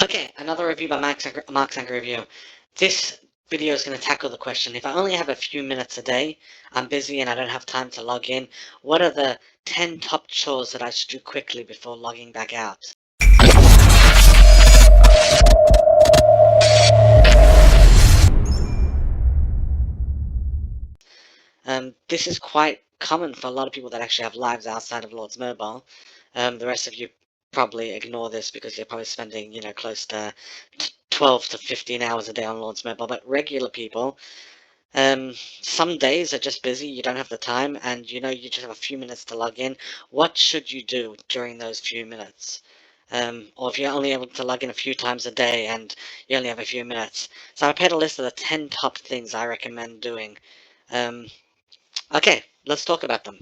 Okay, another review by Mark's Angry Review. This video is going to tackle the question, if I only have a few minutes a day, I'm busy and I don't have time to log in, what are the 10 top chores that I should do quickly before logging back out? This is quite common for a lot of people that actually have lives outside of Lord's Mobile. The rest of you probably ignore this because you're probably spending, close to 12 to 15 hours a day on Lord's Mobile, but regular people, some days are just busy, you don't have the time, and you just have a few minutes to log in. What should you do during those few minutes? Or if you're only able to log in a few times a day and you only have a few minutes. So I prepared a list of the 10 top things I recommend doing. Um, okay, let's talk about them.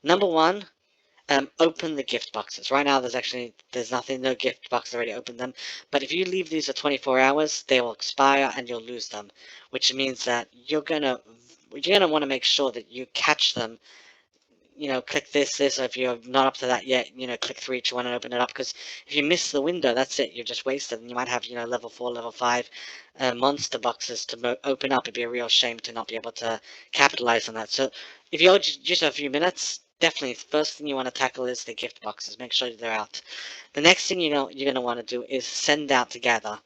Number one, open the gift boxes. Right now, there's nothing, no gift boxes already opened them. But if you leave these for 24 hours, they will expire and you'll lose them, which means that you're gonna want to make sure that you catch them. Click this. Or if you're not up to that yet, click through each one and open it up. Because if you miss the window, that's it. You're just wasted, and you might have level 4, level 5 monster boxes to open up. It'd be a real shame to not be able to capitalize on that. So if you just have a few minutes, definitely the first thing you want to tackle is the gift boxes. Make sure they're out. The next thing you're gonna want to do is send out together.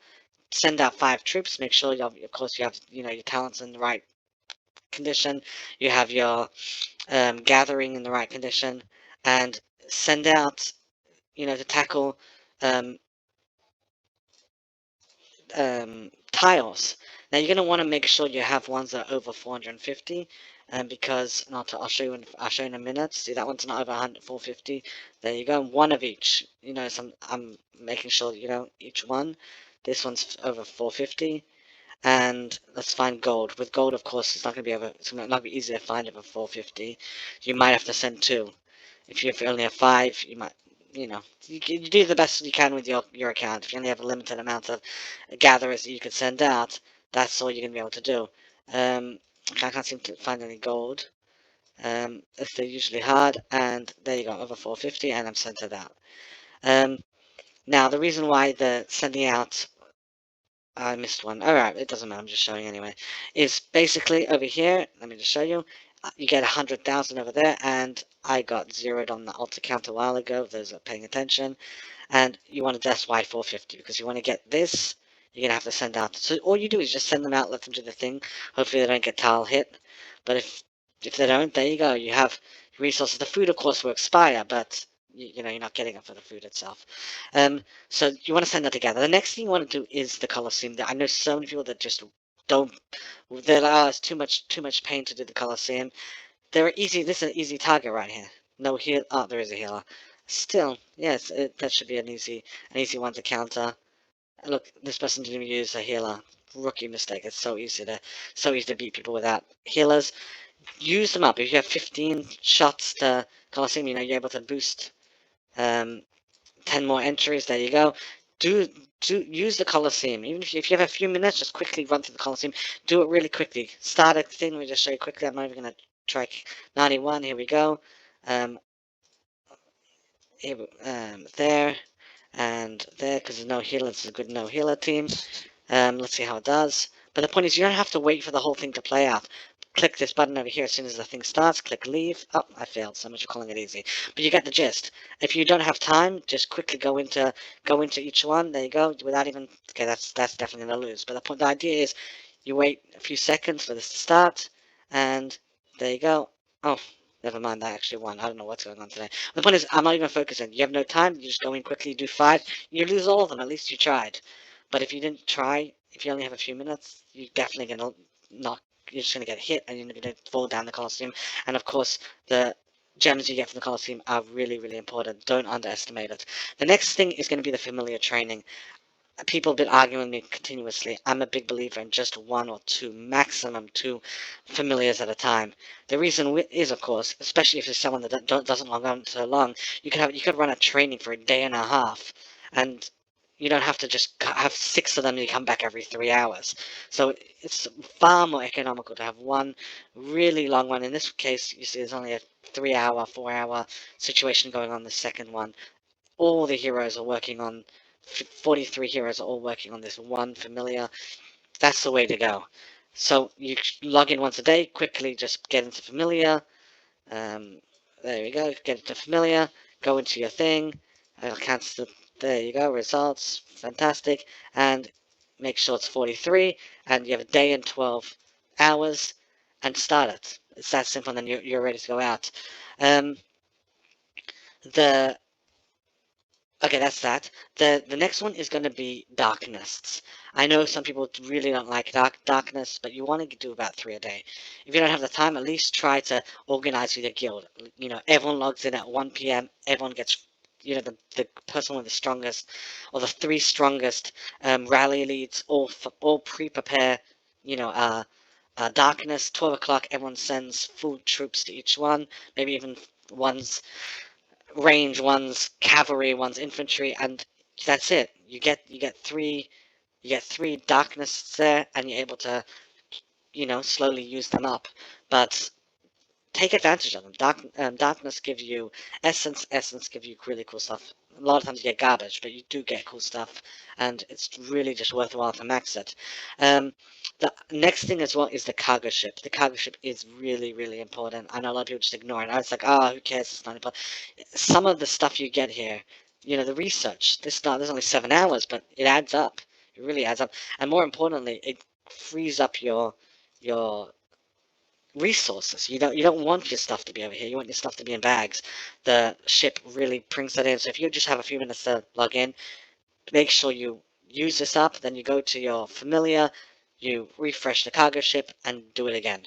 Send out 5 troops. Make sure of course you have your talents in the right condition. You have your gathering in the right condition, and send out to tackle um, tiles. Now you're going to want to make sure you have ones that are over 450, because not I'll show you in a minute. See, that one's not over 450. There you go, one of each. I'm making sure each one. This one's over 450. And let's find gold. With gold, of course, it's not going to be it's not going to be easy to find over 450. You might have to send 2. If you only have 5, you might, you do the best you can with your account. If you only have a limited amount of gatherers that you can send out, that's all you're going to be able to do. I can't seem to find any gold. If they're usually hard, and there you go, over 450, and I'm sent it out. Now, the reason why the sending out, I missed one. Alright, it doesn't matter, I'm just showing anyway. Is basically over here, let me just show you. You get 100,000 over there, and I got zeroed on the altar count a while ago, those are paying attention. And you want to that's why 450, because you want to get this, you're going to have to send out. So all you do is just send them out, let them do the thing. Hopefully they don't get tile hit. But if they don't, there you go. You have resources. The food, of course, will expire, but you're not getting it for the food itself. So you want to send that together. The next thing you want to do is the Colosseum. I know so many people that just don't. They're like, oh, it's too much pain to do the Colosseum. They're easy. This is an easy target right here. No heal. Oh, there is a healer. Still, yes, that should be an easy one to counter. Look, this person didn't even use a healer. Rookie mistake. It's so easy to beat people without healers. Use them up. If you have 15 shots to Colosseum, you're able to boost 10 more entries. There you go. Use the Colosseum. Even if you have a few minutes, just quickly run through the Colosseum. Do it really quickly. Start a thing. Let me just show you quickly. I'm not even going to try 91. Here we go. Um, there and there, because there's no healer. It's a good no healer team. Let's see how it does. But the point is, you don't have to wait for the whole thing to play out. Click this button over here as soon as the thing starts. Click leave. Oh, I failed. So much for calling it easy. But you get the gist. If you don't have time, just quickly go into each one. There you go. Without even. Okay, that's definitely gonna lose. But the idea is, you wait a few seconds for this to start, and there you go. Oh, never mind. That actually won. I don't know what's going on today. The point is, I'm not even focusing. You have no time. You just go in quickly, do 5. You lose all of them. At least you tried. But if you didn't try, if you only have a few minutes, you're definitely gonna not. You're just gonna get hit, and you're gonna fall down the Colosseum. And of course, the gems you get from the Colosseum are really, really important. Don't underestimate it. The next thing is going to be the familiar training. People have been arguing with me continuously. I'm a big believer in just 1 or 2, maximum 2 familiars at a time. The reason is, of course, especially if you're someone that doesn't log on so long, you could run a training for a day and a half, and you don't have to just have 6 of them and you come back every 3 hours. So it's far more economical to have one really long one. In this case, you see there's only a 3-hour, 4-hour situation going on the second one. All the heroes are working on 43 heroes are all working on this one familiar. That's the way to go. So you log in once a day, quickly just get into familiar. Um, there you go, get into familiar, go into your thing, cancel. There you go, results, fantastic, and make sure it's 43, and you have a day and 12 hours, and start it. It's that simple, and then you're ready to go out. Um, the Okay, that's that. The next one is going to be Darknests. I know some people really don't like Darkness, but you want to do about 3 a day. If you don't have the time, at least try to organize with your guild. You know, everyone logs in at 1 p.m. Everyone gets, you know, the person with the strongest, or the 3 strongest rally leads, all pre-prepare. You know, Darkness, 12 o'clock. Everyone sends full troops to each one. Maybe even one's range, one's cavalry, one's infantry, and that's it. You get three darkness there, and you're able to, slowly use them up. But take advantage of them. Darkness gives you essence. Essence gives you really cool stuff. A lot of times you get garbage, but you do get cool stuff, and it's really just worthwhile to max it. Um, the next thing as well is the cargo ship. The cargo ship is really, really important. I know a lot of people just ignore it. I was like, oh, who cares? It's not important. Some of the stuff you get here, the research. There's only 7 hours, but it adds up. It really adds up, and more importantly, it frees up your resources. You don't want your stuff to be over here. You want your stuff to be in bags. The ship really brings that in. So if you just have a few minutes to log in, make sure you use this up. Then you go to your familiar, you refresh the cargo ship, and do it again.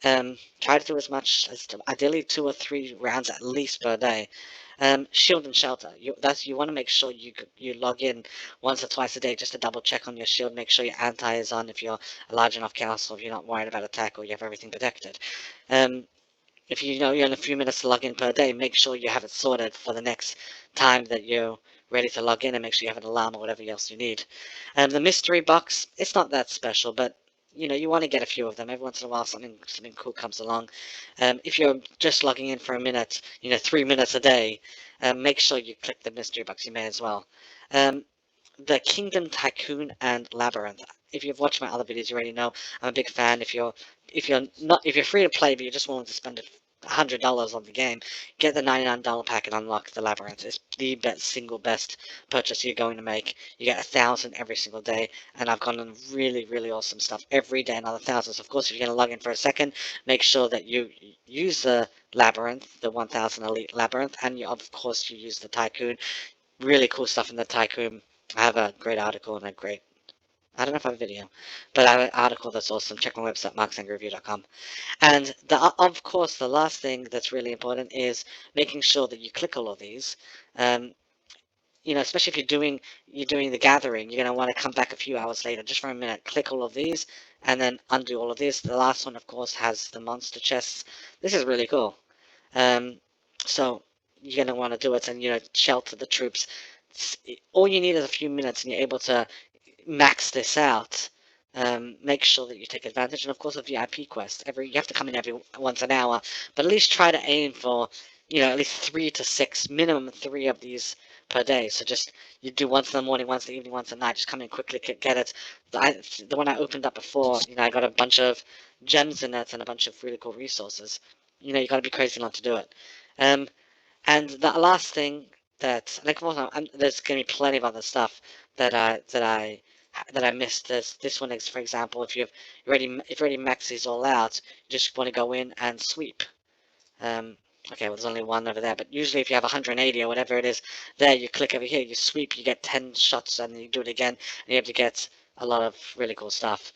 Try to do as much as ideally 2 or 3 rounds at least per day. Shield and shelter. You want to make sure you log in once or twice a day just to double check on your shield. Make sure your anti is on if you're a large enough castle. If you're not worried about attack or you have everything protected. Um, if you know you're in a few minutes to log in per day, make sure you have it sorted for the next time that you're ready to log in, and make sure you have an alarm or whatever else you need. The mystery box, it's not that special, but you want to get a few of them. Every once in a while something cool comes along. If you're just logging in for a minute, 3 minutes a day, make sure you click the mystery box. You may as well. Um, the Kingdom, Tycoon, and Labyrinth. If you've watched my other videos, you already know I'm a big fan. If you're free to play, but you're just willing to spend $100 on the game, get the $99 pack and unlock the Labyrinth. It's the single best purchase you're going to make. You get 1,000 every single day, and I've gotten really, really awesome stuff every day, another 1,000. So of course, if you're going to log in for a second, make sure that you use the Labyrinth, the 1,000 Elite Labyrinth, and of course you use the Tycoon. Really cool stuff in the Tycoon. I have a great article and I don't know if I have a video, but I have an article that's awesome. Check my website, marksandreview.com. And of course, the last thing that's really important is making sure that you click all of these. Um, especially if you're doing the gathering, you're going to want to come back a few hours later, just for a minute, click all of these, and then undo all of these. The last one, of course, has the monster chests. This is really cool. Um, so you're going to want to do it and, shelter the troops. All you need is a few minutes and you're able to max this out. Make sure that you take advantage, and of course a VIP quest. You have to come in every once an hour, but at least try to aim for, at least 3 to 6, minimum 3 of these per day. So just you do once in the morning, once in the evening, once at night. Just come in quickly, get it. The one I opened up before, I got a bunch of gems in it and a bunch of really cool resources. You got to be crazy not to do it. And the last thing there's going to be plenty of other stuff that I missed. This one is, for example, if you already maxed these all out, you just want to go in and sweep. Okay, well, there's only one over there, but usually if you have 180 or whatever it is, there you click over here, you sweep, you get 10 shots, and you do it again, and you have to get a lot of really cool stuff.